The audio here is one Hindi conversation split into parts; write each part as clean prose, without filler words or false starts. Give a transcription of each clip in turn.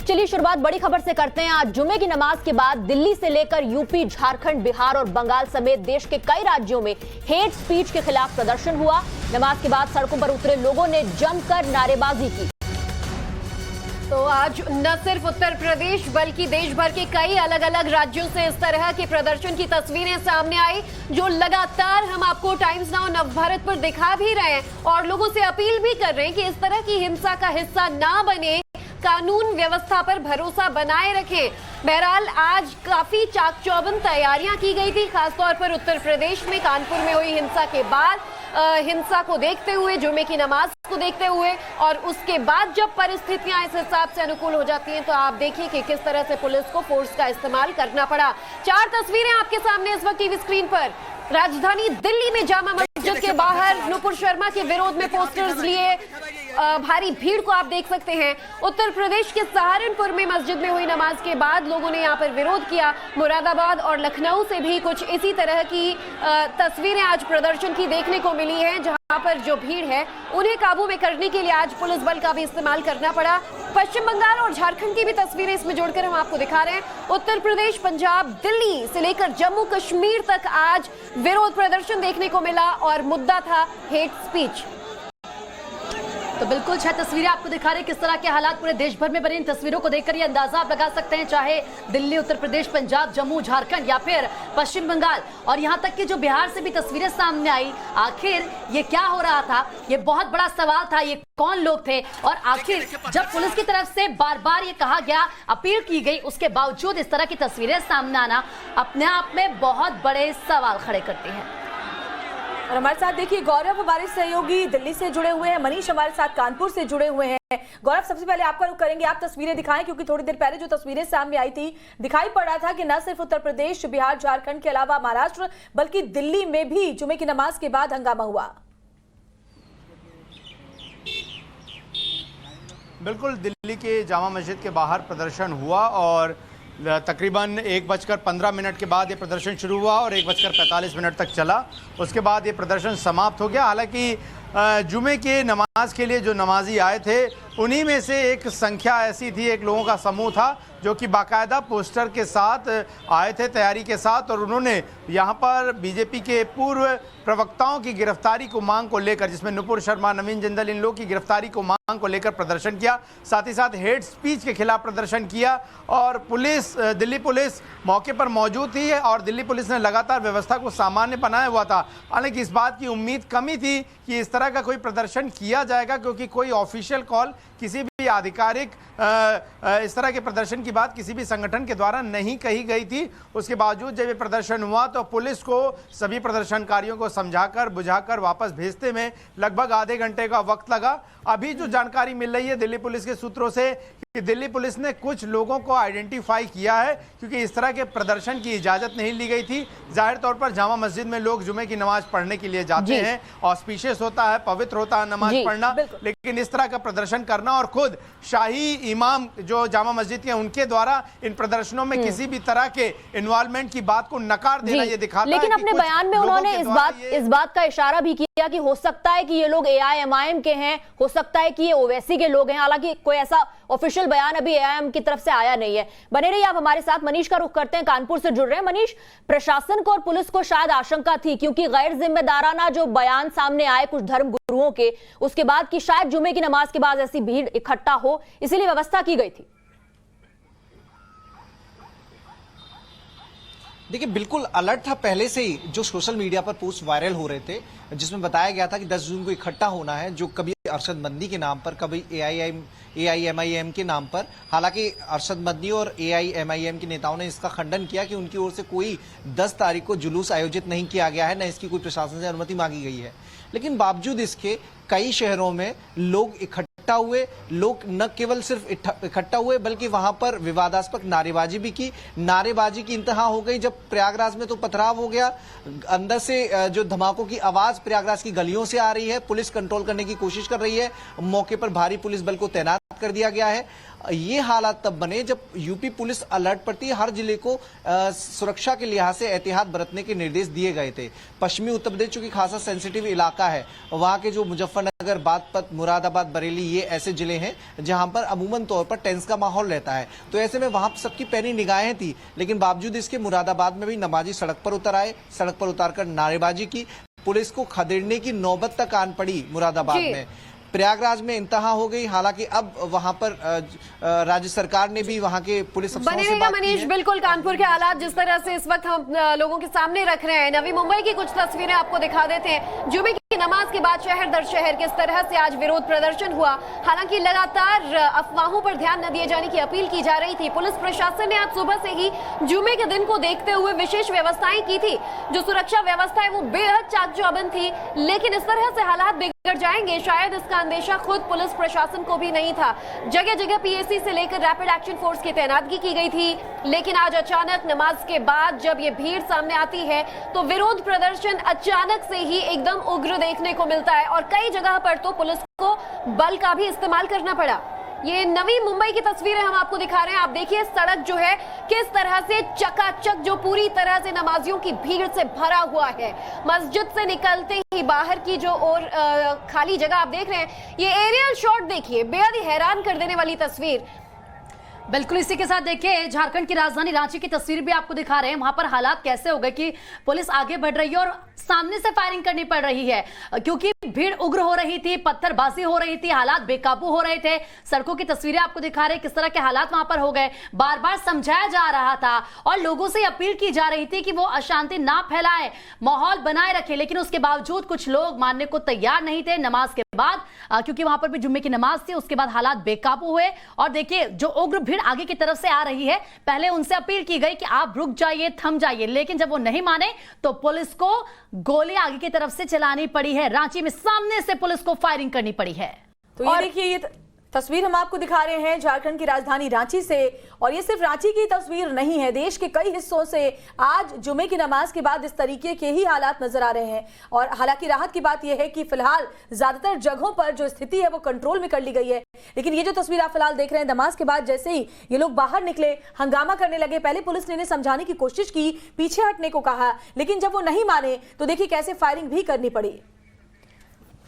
चलिए शुरुआत बड़ी खबर से करते हैं। आज जुमे की नमाज के बाद दिल्ली से लेकर यूपी, झारखंड, बिहार और बंगाल समेत देश के कई राज्यों में हेट स्पीच के खिलाफ प्रदर्शन हुआ। नमाज के बाद सड़कों पर उतरे लोगों ने जमकर नारेबाजी की। तो आज न सिर्फ उत्तर प्रदेश बल्कि देश भर के कई अलग अलग राज्यों से इस तरह के प्रदर्शन की तस्वीरें सामने आई, जो लगातार हम आपको टाइम्स नाउ नवभारत पर दिखा भी रहे हैं और लोगों से अपील भी कर रहे हैं कि इस तरह की हिंसा का हिस्सा ना बने, कानून व्यवस्था पर भरोसा बनाए रखें। बहरहाल आज काफी चाक चौबंद तैयारियां की गई थी, खासतौर पर उत्तर प्रदेश में कानपुर में हुई हिंसा के बाद, हिंसा को देखते हुए, जुमे की नमाज को देखते हुए और उसके बाद जब परिस्थितियां इस हिसाब से अनुकूल हो जाती हैं तो आप देखिए कि किस तरह से पुलिस को फोर्स का इस्तेमाल करना पड़ा। 4 तस्वीरें आपके सामने इस वक्त टीवी स्क्रीन पर। राजधानी दिल्ली में जामा मस्जिद के बाहर नुपुर शर्मा के विरोध में पोस्टर्स लिए भारी भीड़ को आप देख सकते हैं। उत्तर प्रदेश के सहारनपुर में मस्जिद में हुई नमाज के बाद लोगों ने यहां पर विरोध किया। मुरादाबाद और लखनऊ से भी कुछ इसी तरह की तस्वीरें आज प्रदर्शन की देखने को मिली हैं, जहां पर जो भीड़ है उन्हें काबू में करने के लिए आज पुलिस बल का भी इस्तेमाल करना पड़ा। पश्चिम बंगाल और झारखंड की भी तस्वीरें इसमें जोड़कर हम आपको दिखा रहे हैं। उत्तर प्रदेश, पंजाब, दिल्ली से लेकर जम्मू कश्मीर तक आज विरोध प्रदर्शन देखने को मिला और मुद्दा था हेट स्पीच। तो बिल्कुल 6 तस्वीरें आपको दिखा रहे हैं किस तरह के हालात पूरे देश भर में बने। इन तस्वीरों को देखकर ये अंदाजा आप लगा सकते हैं, चाहे दिल्ली, उत्तर प्रदेश, पंजाब, जम्मू, झारखंड या फिर पश्चिम बंगाल और यहाँ तक कि जो बिहार से भी तस्वीरें सामने आई। आखिर ये क्या हो रहा था, ये बहुत बड़ा सवाल था। ये कौन लोग थे और आखिर जब पुलिस की तरफ से बार बार ये कहा गया, अपील की गई, उसके बावजूद इस तरह की तस्वीरें सामने आना अपने आप में बहुत बड़े सवाल खड़े करती है। और हमारे साथ देखिए गौरव, हमारे सहयोगी दिल्ली से जुड़े हुए हैं, मनीष हमारे साथ कानपुर से जुड़े हुए हैं। गौरव, सबसे पहले आपका रुख करेंगे, आप तस्वीरें दिखाएं, क्योंकि थोड़ी देर पहले जो तस्वीरें सामने आई थी दिखाई पड़ रहा था कि न सिर्फ उत्तर प्रदेश, बिहार, झारखंड के अलावा महाराष्ट्र बल्कि दिल्ली में भी जुमे की नमाज के बाद हंगामा हुआ। बिल्कुल, दिल्ली के जामा मस्जिद के बाहर प्रदर्शन हुआ और तकरीबन 1:15 के बाद ये प्रदर्शन शुरू हुआ और 1:45 तक चला। उसके बाद ये प्रदर्शन समाप्त हो गया। हालांकि जुमे के नमाज के लिए जो नमाजी आए थे उन्हीं में से एक संख्या ऐसी थी, एक लोगों का समूह था जो कि बाकायदा पोस्टर के साथ आए थे, तैयारी के साथ, और उन्होंने यहाँ पर बीजेपी के पूर्व प्रवक्ताओं की गिरफ्तारी को मांग को लेकर, जिसमें नुपुर शर्मा, नवीन जिंदल, इन लोगों की गिरफ्तारी को मांग को लेकर प्रदर्शन किया। साथ ही साथ हेट स्पीच के खिलाफ प्रदर्शन किया और दिल्ली पुलिस मौके पर मौजूद थी और दिल्ली पुलिस ने लगातार व्यवस्था को सामान्य बनाया हुआ था। हालांकि इस बात की उम्मीद कम ही थी कि इस तरह का कोई प्रदर्शन किया जाएगा, क्योंकि कोई ऑफिशियल कॉल किसी भी आधिकारिक इस तरह के प्रदर्शन की बात किसी भी संगठन के द्वारा नहीं कही गई थी। उसके बावजूद जब ये प्रदर्शन हुआ तो पुलिस को सभी प्रदर्शनकारियों को समझाकर बुझाकर वापस भेजते में लगभग आधे घंटे का वक्त लगा। अभी जो जानकारी मिल रही है दिल्ली पुलिस के सूत्रों से कि दिल्ली पुलिस ने कुछ लोगों को आइडेंटिफाई किया है, क्योंकि इस तरह के प्रदर्शन की इजाजत नहीं ली गई थी। जाहिर तौर पर जामा मस्जिद में लोग जुमे की नमाज पढ़ने के लिए जाते हैं, ऑस्पिशियस होता है, पवित्र होता है नमाज पढ़ना, लेकिन इस तरह का प्रदर्शन करना और खुद शाही इमाम जो जामा मस्जिद के उनके द्वारा इन प्रदर्शनों में किसी भी तरह के इन्वॉल्वमेंट की बात को नकार देना ये दिखाता है। लेकिन अपने बयान में उन्होंने इस बात का इशारा भी किया कि हो सकता है कि ये लोग AIMIM के हैं, हो सकता है कि ये ओवैसी के लोग हैं। हालांकि कोई ऐसा ऑफिशियल बयान अभी AIM की तरफ से आया नहीं है। बने रहिए आप हमारे साथ। मनीष का रुख करते हैं, कानपुर से जुड़ रहे हैं। मनीष, प्रशासन को और पुलिस को शायद आशंका थी, क्योंकि गैर जिम्मेदाराना जो बयान सामने आए कुछ धर्म गुरुओं के, उसके बाद कि शायद जुमे की नमाज के बाद ऐसी भीड़ इकट्ठा हो, इसीलिए व्यवस्था की गई थी। देखिए, बिल्कुल अलर्ट था पहले से ही। जो सोशल मीडिया पर पोस्ट वायरल हो रहे थे जिसमें बताया गया था कि 10 जून को इकट्ठा होना है, जो कभी अरशद मदनी के नाम पर, कभी AIMIM के नाम पर। हालांकि अरशद मदनी और AIMIM के नेताओं ने इसका खंडन किया कि उनकी ओर से कोई 10 तारीख को जुलूस आयोजित नहीं किया गया है, न इसकी कोई प्रशासन से अनुमति मांगी गई है। लेकिन बावजूद इसके कई शहरों में लोग इकट्ठा हुए। लोग न केवल सिर्फ इकट्ठा हुए बल्कि वहां पर विवादास्पद नारेबाजी भी की। नारेबाजी की इंतहा हो गई जब प्रयागराज में तो पथराव हो गया। अंदर से जो धमाकों की आवाज प्रयागराज की गलियों से आ रही है। पुलिस कंट्रोल करने की कोशिश कर रही है। मौके पर भारी पुलिस बल को तैनात कर दिया गया है। ये हालात तब बने जब यूपी पुलिस अलर्ट पर थी। हर जिले को सुरक्षा के लिहाज से एहतियात बरतने के निर्देश दिए गए थे। पश्चिमी उत्तर प्रदेश चूंकि खासा सेंसिटिव इलाका है, वहां के जो मुजफ्फरनगर श्रीनगर, बागपत, मुरादाबाद, बरेली ये ऐसे जिले हैं जहां पर अमूमन तौर पर टेंस का माहौल रहता है। तो ऐसे में वहां सबकी पैनी निगाहें थी, लेकिन बावजूद इसके मुरादाबाद में भी नमाजी सड़क पर उतर आए, सड़क पर उतारकर नारेबाजी की, पुलिस को खदेड़ने की नौबत तक आन पड़ी मुरादाबाद में। प्रयागराज में इंतहा हो गई। हालांकि अब वहां पर राज्य सरकार ने भी वहां के पुलिस अफसरों से बात की मनीष, है। बिल्कुल कानपुर के हालात जिस तरह से इस वक्त हम लोगों के सामने रख रहे हैं, नवी मुंबई की कुछ तस्वीरें आपको दिखा देते हैं। जुमे की नमाज के बाद शहर दर शहर किस तरह से आज विरोध प्रदर्शन हुआ। हालांकि लगातार अफवाहों पर ध्यान न दिए जाने की अपील की जा रही थी। पुलिस प्रशासन ने आज सुबह से ही जुमे के दिन को देखते हुए विशेष व्यवस्थाएं की थी। जो सुरक्षा व्यवस्था है वो बेहद चाक चौबंद थी, लेकिन इस तरह से हालात बिगड़ जाएंगे शायद इसका अंदेशा खुद पुलिस प्रशासन को भी नहीं था। जगह जगह पीएसी से लेकर रैपिड एक्शन फोर्स की तैनातगी की गई थी, लेकिन आज अचानक नमाज के बाद जब ये भीड़ सामने आती है तो विरोध प्रदर्शन अचानक से ही एकदम उग्र देखने को मिलता है और कई जगह पर तो पुलिस को बल का भी इस्तेमाल करना पड़ा। ये नवी मुंबई की तस्वीरें हम आपको दिखा रहे हैं। आप देखिए सड़क जो है किस तरह से चकाचक, जो पूरी तरह से नमाजियों की भीड़ से भरा हुआ है। मस्जिद से निकलते ही बाहर की जो और खाली जगह आप देख रहे हैं, ये एरियल शॉट देखिए, बेहद ही हैरान कर देने वाली तस्वीर। बिल्कुल इसी के साथ देखिए झारखंड की राजधानी रांची की तस्वीर भी आपको दिखा रहे हैं। वहां पर हालात कैसे हो गए कि पुलिस आगे बढ़ रही है और सामने से फायरिंग करनी पड़ रही है, क्योंकि भीड़ उग्र हो रही थी, पत्थरबाजी हो रही थी, हालात बेकाबू हो रहे थे। सड़कों की तस्वीरें आपको दिखा रहे हैं किस तरह के हालात वहां पर हो गए। बार बार समझाया जा रहा था और लोगों से अपील की जा रही थी कि वो अशांति ना फैलाएं, माहौल बनाए रखें, लेकिन उसके बावजूद कुछ लोग मानने को तैयार नहीं थे। नमाज के बाद, क्योंकि वहां पर भी जुम्मे की नमाज थी, उसके बाद हालात बेकाबू हुए और देखिए जो उग्र भीड़ आगे की तरफ से आ रही है, पहले उनसे अपील की गई कि आप रुक जाइए, थम जाइए, लेकिन जब वो नहीं माने तो पुलिस को गोली आगे की तरफ से चलानी पड़ी है। रांची में सामने से पुलिस को फायरिंग करनी पड़ी है। तो ये देखिए, ये तस्वीर हम आपको दिखा रहे हैं झारखंड की राजधानी रांची से, और ये सिर्फ रांची की तस्वीर नहीं है, देश के कई हिस्सों से आज जुमे की नमाज के बाद इस तरीके के ही हालात नजर आ रहे हैं। और हालांकि राहत की बात यह है कि फिलहाल ज्यादातर जगहों पर जो स्थिति है वो कंट्रोल में कर ली गई है, लेकिन ये जो तस्वीर आप फिलहाल देख रहे हैं, नमाज के बाद जैसे ही ये लोग बाहर निकले, हंगामा करने लगे। पहले पुलिस ने इन्हें समझाने की कोशिश की, पीछे हटने को कहा, लेकिन जब वो नहीं माने तो देखिए कैसे फायरिंग भी करनी पड़ी।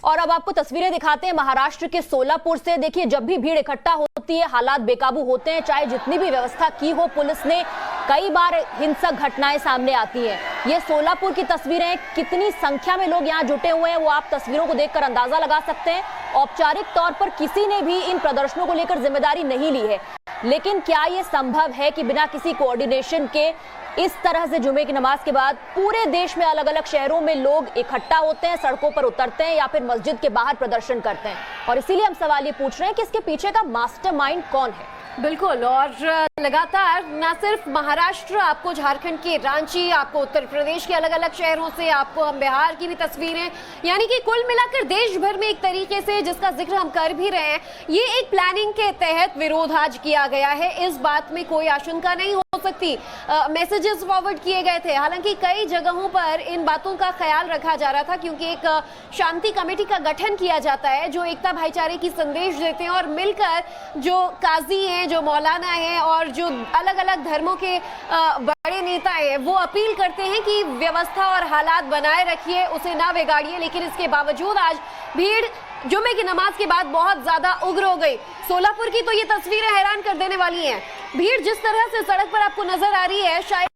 और अब आपको तस्वीरें दिखाते हैं महाराष्ट्र के सोलापुर से। देखिए जब भी भीड़ इकट्ठा होती है हालात बेकाबू होते हैं, चाहे जितनी भी व्यवस्था की हो पुलिस ने, कई बार हिंसक घटनाएं सामने आती हैं। ये सोलापुर की तस्वीरें, कितनी संख्या में लोग यहाँ जुटे हुए हैं वो आप तस्वीरों को देखकर अंदाजा लगा सकते हैं। औपचारिक तौर पर किसी ने भी इन प्रदर्शनों को लेकर जिम्मेदारी नहीं ली है, लेकिन क्या यह संभव है कि बिना किसी कोऑर्डिनेशन के इस तरह से जुमे की नमाज के बाद पूरे देश में अलग अलग शहरों में लोग इकट्ठा होते हैं, सड़कों पर उतरते हैं या फिर मस्जिद के बाहर प्रदर्शन करते हैं? और इसीलिए हम सवाल ये पूछ रहे हैं कि इसके पीछे का मास्टरमाइंड कौन है। बिल्कुल, और लगातार न सिर्फ महाराष्ट्र, आपको झारखंड के रांची, आपको उत्तर प्रदेश के अलग अलग शहरों से, आपको हम बिहार की भी तस्वीरें, यानी कि कुल मिलाकर देश भर में एक तरीके से जिसका जिक्र हम कर भी रहे हैं, ये एक प्लानिंग के तहत विरोध आज किया गया है। इस बात में कोई आशंका नहीं हो सकती। मैसेजेस फॉरवर्ड किए गए थे, हालांकि कई जगहों पर इन बातों का ख्याल रखा जा रहा था, क्योंकि एक शांति कमेटी का गठन किया जाता है जो एकता भाईचारे की संदेश देते हैं और मिलकर जो काजी हैं, जो मौलाना हैं और जो अलग अलग धर्मों के बड़े नेता हैं, वो अपील करते हैं कि व्यवस्था और हालात बनाए रखिए, उसे ना बिगाड़िए। लेकिन इसके बावजूद आज भीड़ जुमे की नमाज के बाद बहुत ज्यादा उग्र हो गई। सोलापुर की तो ये तस्वीरें हैरान कर देने वाली हैं। भीड़ जिस तरह से सड़क पर आपको नजर आ रही है, शायद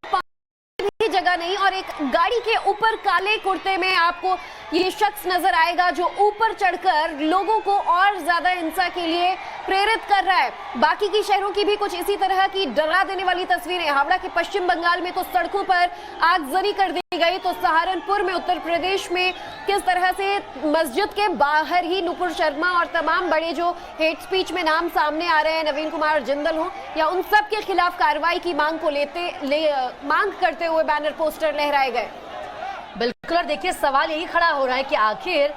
भी जगह नहीं, और एक गाड़ी के ऊपर काले कुर्ते में आपको ये शख्स नजर आएगा जो ऊपर चढ़कर लोगों को और ज्यादा हिंसा के लिए प्रेरित कर रहा है। बाकी की शहरों की भी कुछ इसी तरह की डरा देने वाली तस्वीरें। हावड़ा के पश्चिम बंगाल में तो सड़कों पर आगजनी कर दी गई, तो सहारनपुर में उत्तर प्रदेश में किस तरह से मस्जिद के बाहर ही नुपुर शर्मा और तमाम बड़े जो हेट स्पीच में नाम सामने आ रहे हैं, नवीन कुमार जिंदल हो या उन सब के खिलाफ कार्रवाई की मांग को मांग करते हुए बैनर पोस्टर लहराए गए। बिल्कुल, और देखिए सवाल यही खड़ा हो रहा है कि आखिर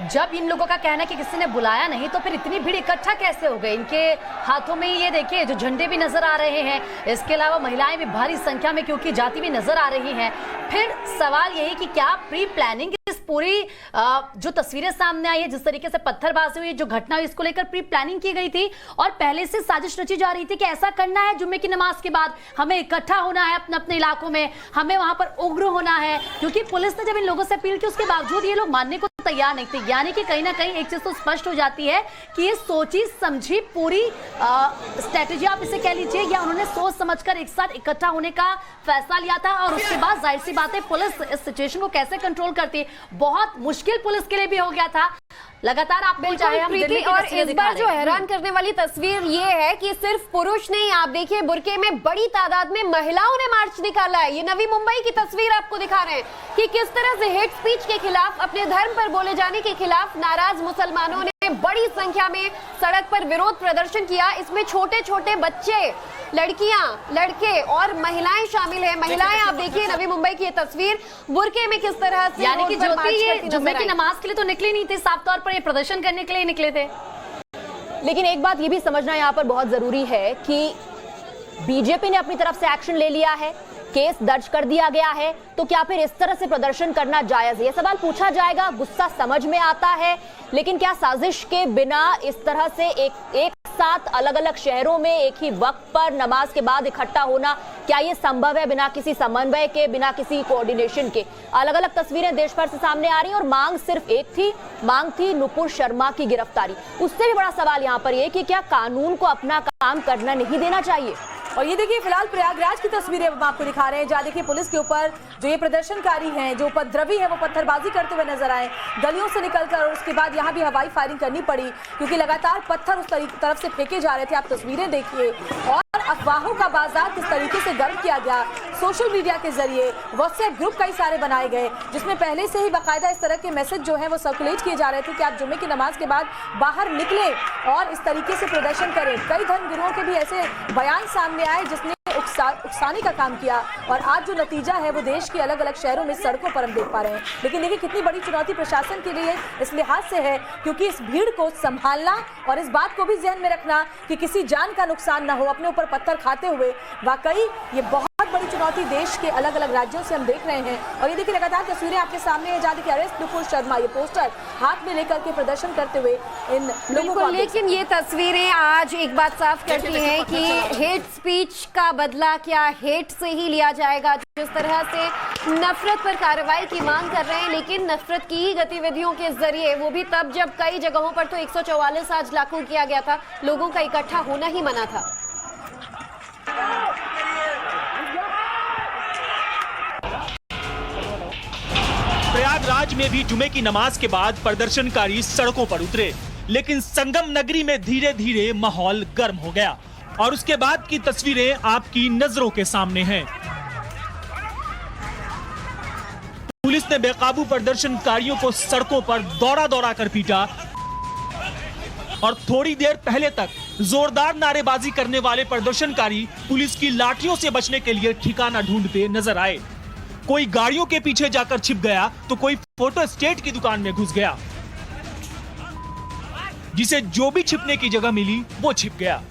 जब इन लोगों का कहना है कि किसी ने बुलाया नहीं, तो फिर इतनी भीड़ इकट्ठा कैसे हो गई? इनके हाथों में ये देखिए जो झंडे भी नजर आ रहे हैं, इसके अलावा महिलाएं भी भारी संख्या में क्योंकि जाती भी नजर आ रही हैं। फिर सवाल यही कि क्या प्री प्लानिंग इस पूरी जो तस्वीरें सामने आई है, जिस तरीके से पत्थरबाजी हुई, जो घटना हुई, इसको लेकर प्री प्लानिंग की गई थी और पहले से साजिश रची जा रही थी कि ऐसा करना है, जुम्मे की नमाज के बाद हमें इकट्ठा होना है अपने अपने इलाकों में, हमें वहां पर उग्र होना है, क्योंकि पुलिस ने जब इन लोगों से अपील की उसके बावजूद ये लोग मानने को तैयार नहीं थे। यानी कि कहीं ना कहीं एक चीज तो स्पष्ट हो जाती है कि ये सोची समझी पूरी स्ट्रेटेजी आप इसे कह लीजिए, या उन्होंने सोच समझकर एक साथ इकट्ठा होने का फैसला लिया था। और उसके बाद जाहिर सी बात है पुलिस इस सिचुएशन को कैसे कंट्रोल करती है, बहुत मुश्किल पुलिस के लिए भी हो गया था। लगातार आपको चाहे हम दिल्ली की और तस्वीरें इस बार दिखा जो रहे हैं। हैरान करने वाली तस्वीर ये है कि सिर्फ पुरुष नहीं, आप देखिए बुरके में बड़ी तादाद में महिलाओं ने मार्च निकाला है। ये नवी मुंबई की तस्वीर आपको दिखा रहे हैं कि किस तरह से हेट स्पीच के खिलाफ, अपने धर्म पर बोले जाने के खिलाफ नाराज मुसलमानों ने बड़ी संख्या में सड़क पर विरोध प्रदर्शन किया। इसमें छोटे छोटे बच्चे, लड़कियां, लड़के और महिलाएं शामिल हैं। महिलाएं आप देखिए नवी मुंबई की ये तस्वीर बुरके में किस तरह से, यानी कि रोड पर ज्योति मार्च ये करती जुम्मे नजर की आई। नमाज के लिए तो निकले नहीं थे, साफ तौर पर ये प्रदर्शन करने के लिए निकले थे। लेकिन एक बात ये भी समझना यहाँ पर बहुत जरूरी है कि बीजेपी ने अपनी तरफ से एक्शन ले लिया है, केस दर्ज कर दिया गया है, तो क्या फिर इस तरह से प्रदर्शन करना जायज है? यह सवाल पूछा जाएगा। गुस्सा समझ में आता है, लेकिन क्या साजिश के बिना इस तरह से एक साथ अलग अलग शहरों में एक ही वक्त पर नमाज के बाद इकट्ठा होना, क्या यह संभव है बिना किसी समन्वय के, बिना किसी कोऑर्डिनेशन के? अलग अलग तस्वीरें देश भर से सामने आ रही हैं और मांग सिर्फ एक थी, मांग थी नुपुर शर्मा की गिरफ्तारी। उससे भी बड़ा सवाल यहाँ पर यह कि क्या कानून को अपना काम करना नहीं देना चाहिए? और ये देखिए फिलहाल प्रयागराज की तस्वीरें हम आपको दिखा रहे हैं, जहाँ देखिए पुलिस के ऊपर जो ये प्रदर्शनकारी हैं, जो उपद्रवी है, वो पत्थरबाजी करते हुए नजर आए गलियों से निकलकर। और उसके बाद यहाँ भी हवाई फायरिंग करनी पड़ी क्योंकि लगातार पत्थर उस तरफ से फेंके जा रहे थे। आप तस्वीरें देखिए। और अफवाहों का बाजार किस तरीके से गर्म किया गया सोशल मीडिया के जरिए। व्हाट्सएप ग्रुप कई सारे बनाए गए जिसमें पहले से ही बाकायदा इस तरह के मैसेज जो है वो सर्कुलेट किए जा रहे थे कि आप जुम्मे की नमाज के बाद बाहर निकले और इस तरीके से प्रदर्शन करें। कई धर्मगुरुओं के भी ऐसे बयान सामने आए जिसने उकसाने का काम किया। और आज जो नतीजा है वो देश के अलग अलग शहरों में सड़कों पर हम देख पा रहे हैं। लेकिन देखिए कितनी बड़ी चुनौती प्रशासन के लिए इस लिहाज से है क्योंकि इस भीड़ को संभालना और इस बात को भी ध्यान में रखना कि किसी जान का नुकसान ना हो, अपने ऊपर पत्थर खाते हुए। वाकई ये बहुत बड़ी चुनौती देश के अलग अलग राज्यों से हम देख रहे हैं। और ये देखिए लगातार तस्वीरें आपके सामने है जहाँ देखिए अरेस्ट नुपुर शर्मा, ये पोस्टर हाथ में लेकर के प्रदर्शन करते हुए इन लोगों को। लेकिन ये तस्वीरें आज एक बात साफ करती हैं कि हेट स्पीच का बदला क्या हेट से ही लिया जाएगा। जिस तरह से नफरत पर कार्रवाई की मांग कर रहे हैं, लेकिन नफरत की गतिविधियों के जरिए, वो भी तब जब कई जगहों पर तो 144 आज लागू किया गया था, लोगों का इकट्ठा होना ही मना था। प्रयागराज में भी जुमे की नमाज के बाद प्रदर्शनकारी सड़कों पर उतरे, लेकिन संगम नगरी में धीरे धीरे माहौल गर्म हो गया और उसके बाद की तस्वीरें आपकी नजरों के सामने हैं। पुलिस ने बेकाबू प्रदर्शनकारियों को सड़कों पर दौड़ा दौड़ा कर पीटा और थोड़ी देर पहले तक जोरदार नारेबाजी करने वाले प्रदर्शनकारी पुलिस की लाठियों से बचने के लिए ठिकाना ढूंढते नजर आए। कोई गाड़ियों के पीछे जाकर छिप गया तो कोई फोटो स्टेट की दुकान में घुस गया। जिसे जो भी छिपने की जगह मिली वो छिप गया।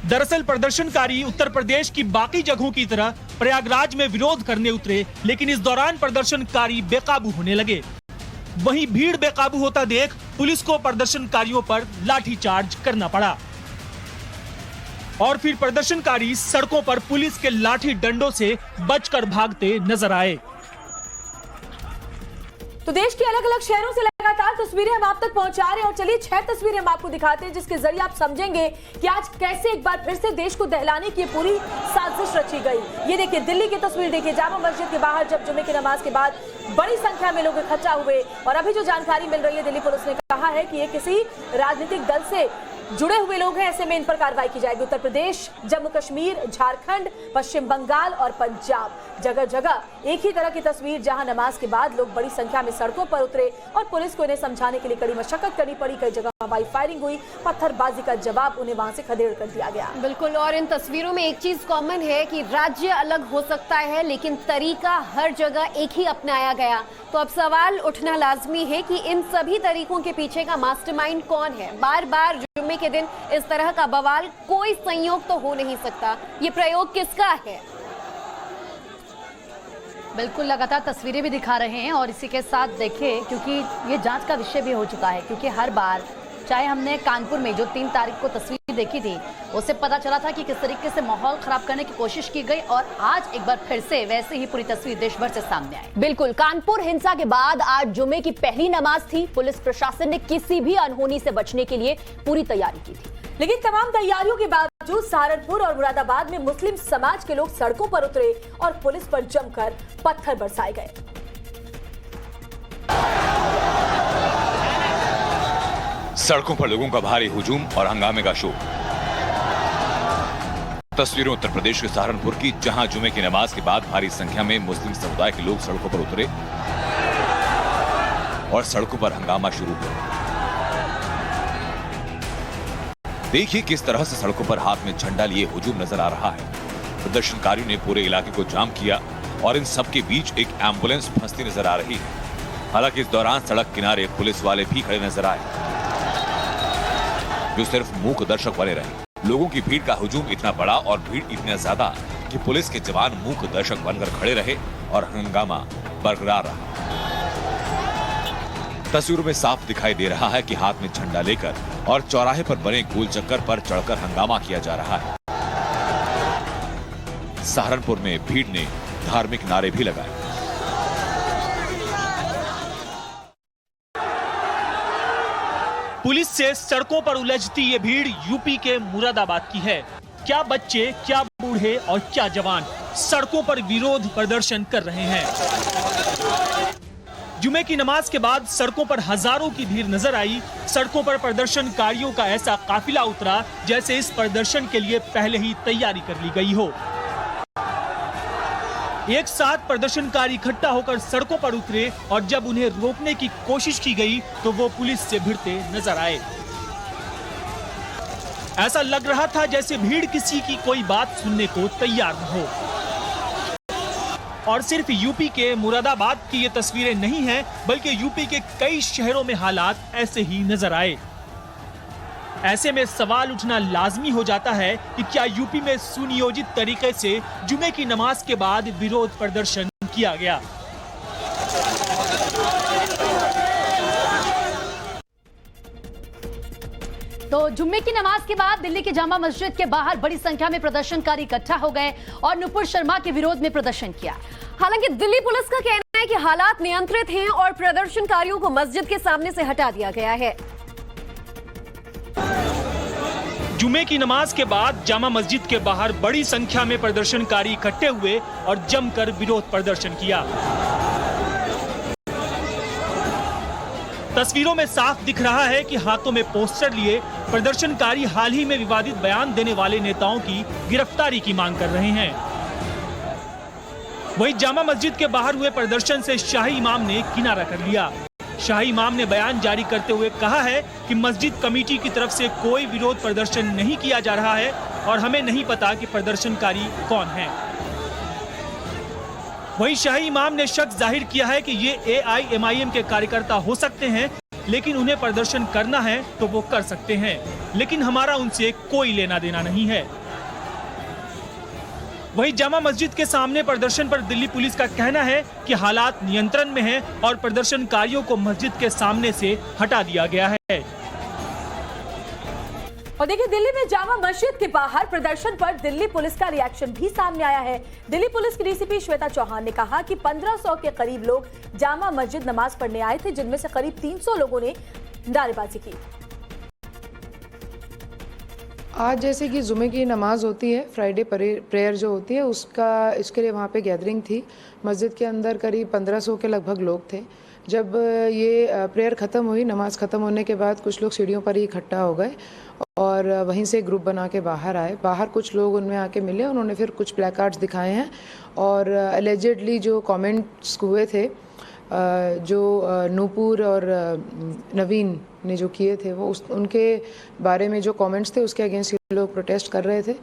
दरअसल प्रदर्शनकारी उत्तर प्रदेश की बाकी जगहों की तरह प्रयागराज में विरोध करने उतरे, लेकिन इस दौरान प्रदर्शनकारी बेकाबू होने लगे। वहीं भीड़ बेकाबू होता देख पुलिस को प्रदर्शनकारियों पर लाठीचार्ज करना पड़ा और फिर प्रदर्शनकारी सड़कों पर पुलिस के लाठी डंडों से बचकर भागते नजर आए। तो देश के अलग अलग शहरों से लगातार तस्वीरें हम आप तक पहुंचा रहे हैं और चलिए 6 तस्वीरें हम आपको दिखाते हैं जिसके जरिए आप समझेंगे कि आज कैसे एक बार फिर से देश को दहलाने की पूरी साजिश रची गई। ये देखिए दिल्ली की तस्वीर देखिए, जामा मस्जिद के बाहर जब जुमे की नमाज के बाद बड़ी संख्या में लोग इकट्ठा हुए और अभी जो जानकारी मिल रही है दिल्ली पुलिस ने कहा है कि ये किसी राजनीतिक दल से जुड़े हुए लोग हैं, ऐसे में इन पर कार्रवाई की जाएगी। उत्तर प्रदेश, जम्मू कश्मीर, झारखंड, पश्चिम बंगाल और पंजाब, जगह जगह एक ही तरह की तस्वीर जहां नमाज के बाद लोग बड़ी संख्या में सड़कों पर उतरे और पुलिस को इन्हें समझाने के लिए कड़ी मशक्कत करनी पड़ी। कई जगह हवाई फायरिंग हुई, पत्थरबाजी का जवाब उन्हें वहां से खदेड़ कर दिया गया। बिल्कुल, और इन तस्वीरों में एक चीज कॉमन है कि राज्य अलग हो सकता है लेकिन तरीका हर जगह एक ही अपनाया गया। तो अब सवाल उठना लाजमी है कि इन सभी तरीकों के पीछे का मास्टरमाइंड कौन है। बार बार जुम्मे के दिन इस तरह का बवाल, कोई संयोग तो हो नहीं सकता। ये प्रयोग किसका है? बिल्कुल, लगातार तस्वीरें भी दिखा रहे हैं और इसी के साथ देखिए, क्योंकि ये जांच का विषय भी हो चुका है, क्योंकि हर बार चाहे हमने कानपुर में जो 3 तारीख को तस्वीर देखी थी उससे पता चला था कि किस तरीके से माहौल खराब करने की कोशिश की गई और आज एक बार फिर से वैसे ही पूरी तस्वीर देश भर से सामने आई। बिल्कुल, कानपुर हिंसा के बाद आज जुमे की पहली नमाज थी। पुलिस प्रशासन ने किसी भी अनहोनी से बचने के लिए पूरी तैयारी की थी, लेकिन तमाम तैयारियों के बावजूद सहारनपुर और मुरादाबाद में मुस्लिम समाज के लोग सड़कों पर उतरे और पुलिस पर जमकर पत्थर बरसाए गए। सड़कों पर लोगों का भारी हुजूम और हंगामे का शोर। तस्वीरें उत्तर प्रदेश के सहारनपुर की, जहां जुमे की नमाज के बाद भारी संख्या में मुस्लिम समुदाय के लोग सड़कों पर उतरे और सड़कों पर हंगामा शुरू हुआ। देखिए किस तरह से सड़कों पर हाथ में झंडा लिए हुजूम नजर आ रहा है। प्रदर्शनकारियों ने पूरे इलाके को जाम किया और इन सबके बीच एक एम्बुलेंस फंसती नजर आ रही है। हालांकि इस दौरान सड़क किनारे पुलिस वाले भी खड़े नजर आए जो सिर्फ मूक दर्शक बने रहे। लोगों की भीड़ का हुजूम इतना बड़ा और भीड़ इतना ज्यादा कि पुलिस के जवान मूक दर्शक बनकर खड़े रहे और हंगामा बरकरार रहा। तस्वीरों में साफ दिखाई दे रहा है कि हाथ में झंडा लेकर और चौराहे पर बने गोल चक्कर पर चढ़कर हंगामा किया जा रहा है। सहारनपुर में भीड़ ने धार्मिक नारे भी लगाए। पुलिस से सड़कों पर उलझती ये भीड़ यूपी के मुरादाबाद की है। क्या बच्चे, क्या बूढ़े और क्या जवान सड़कों पर विरोध प्रदर्शन कर रहे हैं। जुमे की नमाज के बाद सड़कों पर हजारों की भीड़ नजर आई। सड़कों पर प्रदर्शनकारियों का ऐसा काफिला उतरा जैसे इस प्रदर्शन के लिए पहले ही तैयारी कर ली गई हो। एक साथ प्रदर्शनकारी इकट्ठा होकर सड़कों पर उतरे और जब उन्हें रोकने की कोशिश की गई तो वो पुलिस से भिड़ते नजर आए। ऐसा लग रहा था जैसे भीड़ किसी की कोई बात सुनने को तैयार न हो। और सिर्फ यूपी के मुरादाबाद की ये तस्वीरें नहीं हैं, बल्कि यूपी के कई शहरों में हालात ऐसे ही नजर आए। ऐसे में सवाल उठना लाजमी हो जाता है कि क्या यूपी में सुनियोजित तरीके से जुमे की नमाज के बाद विरोध प्रदर्शन किया गया। तो जुम्मे की नमाज के बाद दिल्ली के जामा मस्जिद के बाहर बड़ी संख्या में प्रदर्शनकारी इकट्ठा हो गए और नुपुर शर्मा के विरोध में प्रदर्शन किया। हालांकि दिल्ली पुलिस का कहना है कि हालात नियंत्रित हैं और प्रदर्शनकारियों को मस्जिद के सामने से हटा दिया गया है। जुमे की नमाज के बाद जामा मस्जिद के बाहर बड़ी संख्या में प्रदर्शनकारी इकट्ठे हुए और जमकर विरोध प्रदर्शन किया। तस्वीरों में साफ दिख रहा है कि हाथों में पोस्टर लिए प्रदर्शनकारी हाल ही में विवादित बयान देने वाले नेताओं की गिरफ्तारी की मांग कर रहे हैं। वहीं जामा मस्जिद के बाहर हुए प्रदर्शन से शाही इमाम ने किनारा कर लिया। शाही इमाम ने बयान जारी करते हुए कहा है कि मस्जिद कमेटी की तरफ से कोई विरोध प्रदर्शन नहीं किया जा रहा है और हमें नहीं पता कि प्रदर्शनकारी कौन हैं। वहीं शाही इमाम ने शक जाहिर किया है कि ये AIMIM के कार्यकर्ता हो सकते हैं, लेकिन उन्हें प्रदर्शन करना है तो वो कर सकते हैं, लेकिन हमारा उनसे कोई लेना देना नहीं है। वहीं जामा मस्जिद के सामने प्रदर्शन पर दिल्ली पुलिस का कहना है कि हालात नियंत्रण में हैं और प्रदर्शनकारियों को मस्जिद के सामने से हटा दिया गया है। और देखिए, दिल्ली में जामा मस्जिद के बाहर प्रदर्शन पर दिल्ली पुलिस का रिएक्शन भी सामने आया है। दिल्ली पुलिस की डीसीपी श्वेता चौहान ने कहा कि 1500 के करीब लोग जामा मस्जिद नमाज पढ़ने आए थे, जिनमें से करीब 300 लोगों ने नारेबाजी की। आज जैसे कि जुमे की नमाज होती है, फ्राइडे प्रेयर जो होती है इसके लिए वहाँ पे गैदरिंग थी। मस्जिद के अंदर करीब 1500 के लगभग लोग थे। जब ये प्रेयर ख़त्म हुई, नमाज ख़त्म होने के बाद कुछ लोग सीढ़ियों पर ही इकट्ठा हो गए और वहीं से ग्रुप बना के बाहर आए। बाहर कुछ लोग उनमें आके मिले, उन्होंने फिर कुछ प्लेकार्ड्स दिखाए हैं और एलिजिडली जो कमेंट्स हुए थे, जो नूपुर और नवीन ने जो किए थे, वो उनके बारे में जो कमेंट्स थे उसके अगेंस्ट लोग प्रोटेस्ट कर रहे थे।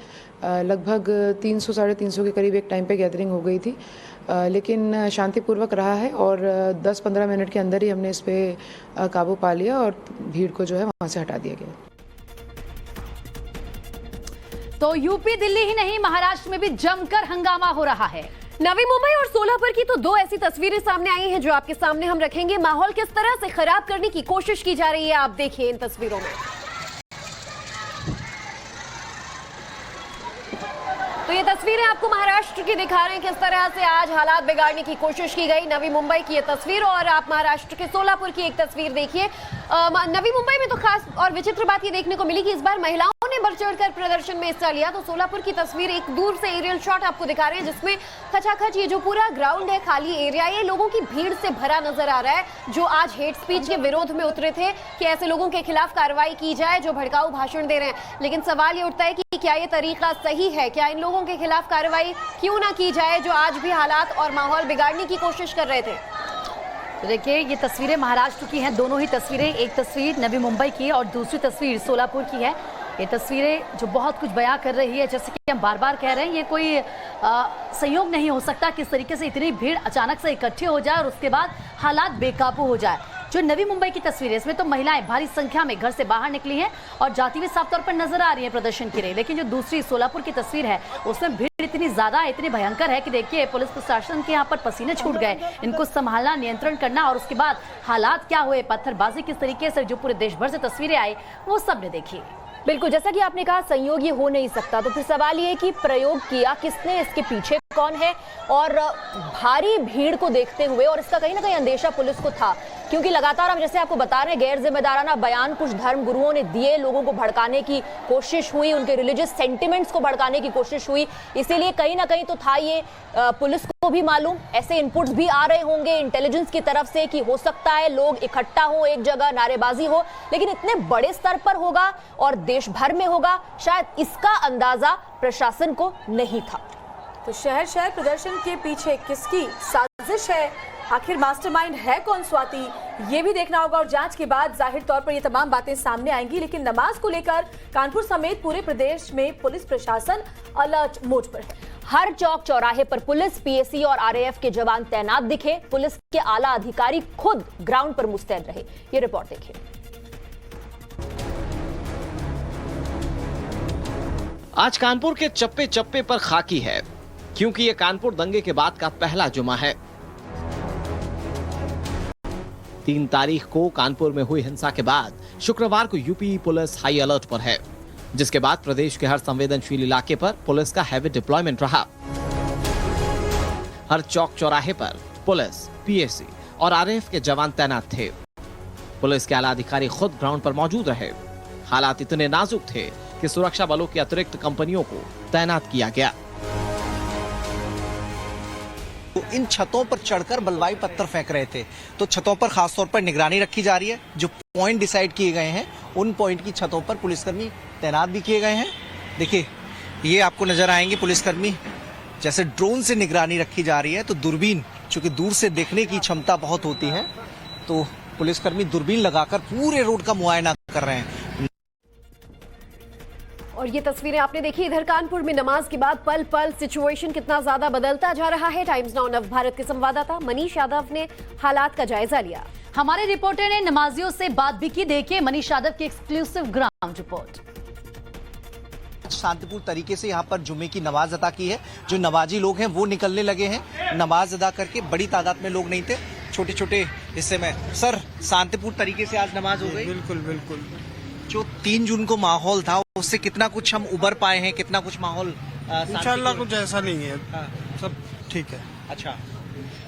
लगभग 300 साढ़े 300 के करीब एक टाइम पे गैदरिंग हो गई थी, लेकिन शांतिपूर्वक रहा है और 10-15 मिनट के अंदर ही हमने इस पे काबू पा लिया और भीड़ को जो है वहाँ से हटा दिया गया। तो यूपी, दिल्ली ही नहीं, महाराष्ट्र में भी जमकर हंगामा हो रहा है। नवी मुंबई और सोलापुर की तो दो ऐसी तस्वीरें सामने आई हैं जो आपके सामने हम रखेंगे। माहौल किस तरह से खराब करने की कोशिश की जा रही है, आप देखिए इन तस्वीरों में। तो ये तस्वीरें आपको महाराष्ट्र की दिखा रहे हैं, किस तरह से आज हालात बिगाड़ने की कोशिश की गई। नवी मुंबई की ये तस्वीर और आप महाराष्ट्र के सोलापुर की एक तस्वीर देखिए। नवी मुंबई में तो खास और विचित्र बात ये देखने को मिली कि इस बार महिलाओं ने बढ़ चढ़कर प्रदर्शन में हिस्सा लिया। तो सोलापुर की तस्वीर एक दूर से एरियल शॉट आपको दिखा रहे हैं, जिसमें खचाखच ये जो पूरा ग्राउंड है, खाली एरिया, ये लोगों की भीड़ से भरा नजर आ रहा है, जो आज हेट स्पीच के विरोध में उतरे थे कि ऐसे लोगों के खिलाफ कार्रवाई की जाए जो भड़काऊ भाषण दे रहे हैं। लेकिन सवाल ये उठता है कि क्या ये तरीका सही है? क्या इन लोगों के खिलाफ कार्रवाई क्यों ना की जाए जो आज भी हालात और माहौल बिगाड़ने की कोशिश कर रहे थे? तो देखिए, ये तस्वीरें महाराष्ट्र की हैं, दोनों ही तस्वीरें, एक तस्वीर नवी मुंबई की और दूसरी तस्वीर सोलापुर की है। ये तस्वीरें जो बहुत कुछ बयां कर रही है, जैसे कि हम बार बार कह रहे हैं, ये कोई संयोग नहीं हो सकता किस तरीके से इतनी भीड़ अचानक से इकट्ठी हो जाए और उसके बाद हालात बेकाबू हो जाए। जो नवी मुंबई की तस्वीर है, इसमें तो महिलाएं भारी संख्या में घर से बाहर निकली हैं और जाती हुई साफ तौर पर नजर आ रही है प्रदर्शन के लिए। लेकिन जो दूसरी सोलापुर की तस्वीर है, उसमें भीड़ इतनी ज्यादा, इतनी भयंकर है कि देखिए पुलिस प्रशासन के यहाँ पर पसीने छूट गए, इनको संभालना, नियंत्रण करना, और उसके बाद हालात क्या हुए, पत्थरबाजी किस तरीके से जो पूरे देश भर से तस्वीरें आई, वो सबने देखी। बिल्कुल, जैसा कि आपने कहा संयोग ये हो नहीं सकता, तो फिर सवाल ये है कि प्रयोग किया किसने, इसके पीछे कौन है? और भारी भीड़ को देखते हुए, और इसका कहीं ना कहीं अंदेशा पुलिस को था, क्योंकि लगातार हम जैसे आपको बता रहे हैं गैर जिम्मेदाराना बयान कुछ धर्म गुरुओं ने दिए, लोगों को भड़काने की कोशिश हुई, उनके रिलीजियस सेंटिमेंट्स को भड़काने की कोशिश हुई। इसीलिए कहीं ना कहीं तो था ये पुलिस को भी मालूम, ऐसे इनपुट्स भी आ रहे होंगे इंटेलिजेंस की तरफ से कि हो सकता है लोग इकट्ठा हो एक जगह, नारेबाजी हो, लेकिन इतने बड़े स्तर पर होगा और देश भर में होगा, शायद इसका अंदाजा प्रशासन को नहीं था। तो शहर शहर प्रदर्शन के पीछे किसकी साजिश है, आखिर मास्टरमाइंड है कौन स्वाति, ये भी देखना होगा। और जांच के बाद जाहिर तौर पर ये तमाम बातें सामने आएंगी। लेकिन नमाज को लेकर कानपुर समेत पूरे प्रदेश में पुलिस प्रशासन अलर्ट मोड पर है। हर चौक चौराहे पर पुलिस, पीएसी और आरएएफ के जवान तैनात दिखे। पुलिस के आला अधिकारी खुद ग्राउंड पर मुस्तैद रहे। ये रिपोर्ट देखिए। आज कानपुर के चप्पे चप्पे पर खाकी है, क्योंकि ये कानपुर दंगे के बाद का पहला जुमा है। 3 तारीख को कानपुर में हुई हिंसा के बाद शुक्रवार को यूपी पुलिस हाई अलर्ट पर है, जिसके बाद प्रदेश के हर संवेदनशील इलाके पर पुलिस का हैवी डिप्लॉयमेंट रहा। हर चौक चौराहे पर पुलिस, पीएसी और आरएएफ के जवान तैनात थे। पुलिस के आला अधिकारी खुद ग्राउंड पर मौजूद रहे। हालात इतने नाजुक थे कि सुरक्षा बलों की अतिरिक्त कंपनियों को तैनात किया गया। तो इन छतों पर चढ़कर बलवाई पत्थर फेंक रहे थे, तो छतों पर खासतौर पर निगरानी रखी जा रही है। जो पॉइंट डिसाइड किए गए हैं, उन पॉइंट की छतों पर पुलिसकर्मी तैनात भी किए गए हैं। देखिए, ये आपको नजर आएंगे पुलिसकर्मी, जैसे ड्रोन से निगरानी रखी जा रही है। तो दूरबीन, चूंकि दूर से देखने की क्षमता बहुत होती है, तो पुलिसकर्मी दूरबीन लगाकर पूरे रोड का मुआयना कर रहे हैं। और ये तस्वीरें आपने देखी, इधर कानपुर में नमाज के बाद पल पल सिचुएशन कितना ज्यादा बदलता जा रहा है। टाइम्स नाउ नव भारत के संवाददाता मनीष यादव ने हालात का जायजा लिया। हमारे रिपोर्टर ने नमाजियों से बात भी की। देखिए मनीष यादव की एक्सक्लूसिव ग्राउंड रिपोर्ट। शांतिपूर्ण तरीके से यहाँ पर जुमे की नमाज अदा की है। जो नमाजी लोग हैं वो निकलने लगे हैं नमाज अदा करके। बड़ी तादाद में लोग नहीं थे, छोटे छोटे हिस्से में। सर, शांतिपूर्ण तरीके से आज नमाज हो गई? बिल्कुल बिल्कुल। जो 3 जून को माहौल था, उससे कितना कुछ हम उबर पाए हैं, कितना कुछ माहौल? इंशाल्लाह कुछ ऐसा नहीं है, सब ठीक है। अच्छा,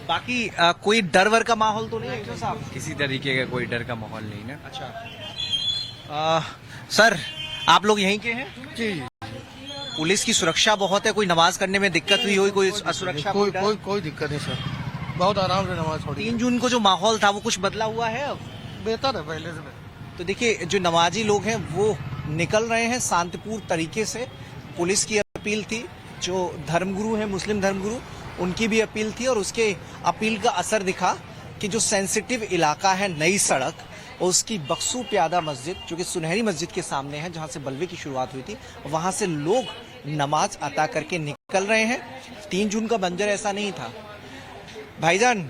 बाकी कोई डर वर का माहौल तो नहीं है साहब? किसी तरीके का कोई डर का माहौल नहीं ना। अच्छा, सर आप लोग यहीं के हैं? जी। पुलिस की सुरक्षा बहुत है, कोई नमाज करने में दिक्कत हुई हो, कोई असुरक्षा? कोई दिक्कत नहीं सर, बहुत आराम से नमाज पढ़ी। 3 जून को जो माहौल था वो कुछ बदला हुआ है अब? बेहतर है पहले से। तो देखिए, जो नमाजी लोग हैं वो निकल रहे हैं शांतिपूर्ण तरीके से। पुलिस की अपील थी, जो धर्मगुरु हैं, मुस्लिम धर्मगुरु, उनकी भी अपील थी, और उसके अपील का असर दिखा कि जो सेंसिटिव इलाका है नई सड़क, उसकी बक्सू प्यादा मस्जिद, जो कि सुनहरी मस्जिद के सामने है, जहां से बलवे की शुरुआत हुई थी, वहां से लोग नमाज अता करके निकल रहे हैं। 3 जून का मंजर ऐसा नहीं था। भाईजान,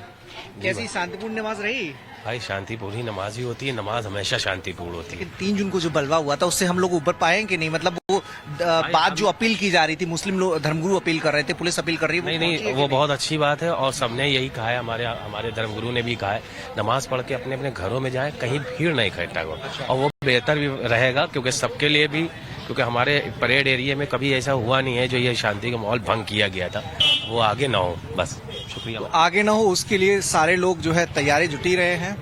कैसी शांतिपूर्ण नमाज रही? भाई शांतिपूर्ण ही नमाज ही होती है, नमाज हमेशा शांतिपूर्ण होती है। 3 जून को जो बलवा हुआ था, उससे हम लोग ऊपर पाए कि नहीं? मतलब वो बात जो अपील की जा रही थी, मुस्लिम लोग, धर्मगुरु अपील कर रहे थे, पुलिस अपील कर रही है, नहीं, वो बहुत अच्छी बात है। और सबने यही कहा है, हमारे धर्मगुरु ने भी कहा है, नमाज पढ़ के अपने अपने घरों में जाए, कहीं भीड़ नहीं इकट्ठा हो। और वो बेहतर भी रहेगा, क्योंकि सबके लिए भी क्योंकि हमारे परेड एरिया में कभी ऐसा हुआ नहीं है जो ये शांति का माहौल भंग किया गया था, वो आगे ना हो, बस शुक्रिया। आगे ना हो उसके लिए सारे लोग जो है तैयारी जुटी रहे हैं।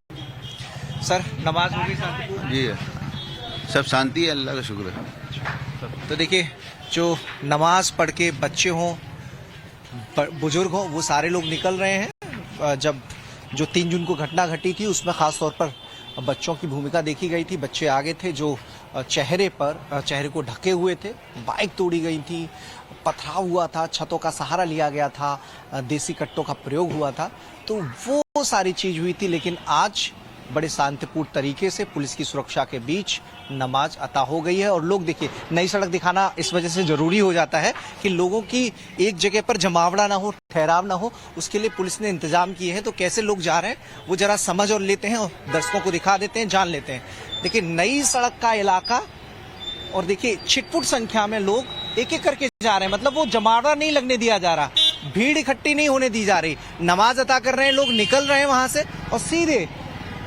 सर, नमाज होगी शांतिपूर्ण? जी सब शांति है, अल्लाह का शुक्र है। तो देखिए, जो नमाज पढ़ के बच्चे हों, बुजुर्ग हों, वो सारे लोग निकल रहे हैं। जब जो 3 जून को घटना घटी थी उसमें खास तौर पर बच्चों की भूमिका देखी गई थी। बच्चे आगे थे जो चेहरे को ढके हुए थे। बाइक तोड़ी गई थी, पथराव हुआ था, छतों का सहारा लिया गया था, देसी कट्टों का प्रयोग हुआ था, तो वो सारी चीज हुई थी। लेकिन आज बड़े शांतिपूर्ण तरीके से पुलिस की सुरक्षा के बीच नमाज अता हो गई है। और लोग देखिए, नई सड़क दिखाना इस वजह से जरूरी हो जाता है कि लोगों की एक जगह पर जमावड़ा ना हो, ठहराव ना हो, उसके लिए पुलिस ने इंतजाम किए हैं। तो कैसे लोग जा रहे हैं वो जरा समझ और लेते हैं और दर्शकों को दिखा देते हैं, जान लेते हैं। देखिए, नई सड़क का इलाका, और देखिए छिटपुट संख्या में लोग एक एक करके जा रहे हैं। मतलब वो जमावड़ा नहीं लगने दिया जा रहा, भीड़ इकट्ठी नहीं होने दी जा रही। नमाज अता कर रहे हैं लोग, निकल रहे हैं वहां से और सीधे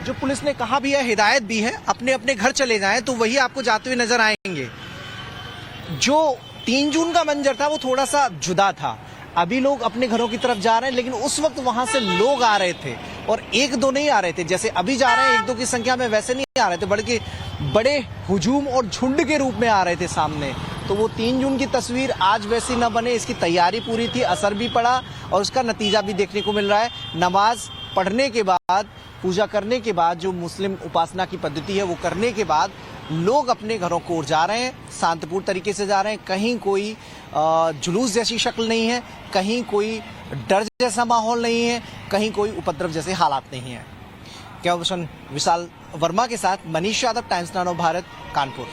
जो पुलिस ने कहा भी है, हिदायत भी है, अपने अपने घर चले जाएं, तो वही आपको जाते हुए नजर आएंगे। जो 3 जून का मंजर था वो थोड़ा सा जुदा था। अभी लोग अपने घरों की तरफ जा रहे हैं, लेकिन उस वक्त वहां से लोग आ रहे थे और 1-2 नहीं आ रहे थे। जैसे अभी जा रहे हैं 1-2 की संख्या में, वैसे नहीं आ रहे थे, बल्कि बड़े हुजूम और झुंड के रूप में आ रहे थे सामने। तो वो 3 जून की तस्वीर आज वैसी न बने, इसकी तैयारी पूरी थी, असर भी पड़ा और उसका नतीजा भी देखने को मिल रहा है। नमाज पढ़ने के बाद, पूजा करने के बाद, जो मुस्लिम उपासना की पद्धति है वो करने के बाद लोग अपने घरों को ओर जा रहे हैं, शांतिपूर्ण तरीके से जा रहे हैं। कहीं कोई जुलूस जैसी शक्ल नहीं है, कहीं कोई डर जैसा माहौल नहीं है, कहीं कोई उपद्रव जैसे हालात नहीं है। कैमरा पर्सन विशाल वर्मा के साथ मनीष यादव, टाइम्स नाउ भारत, कानपुर।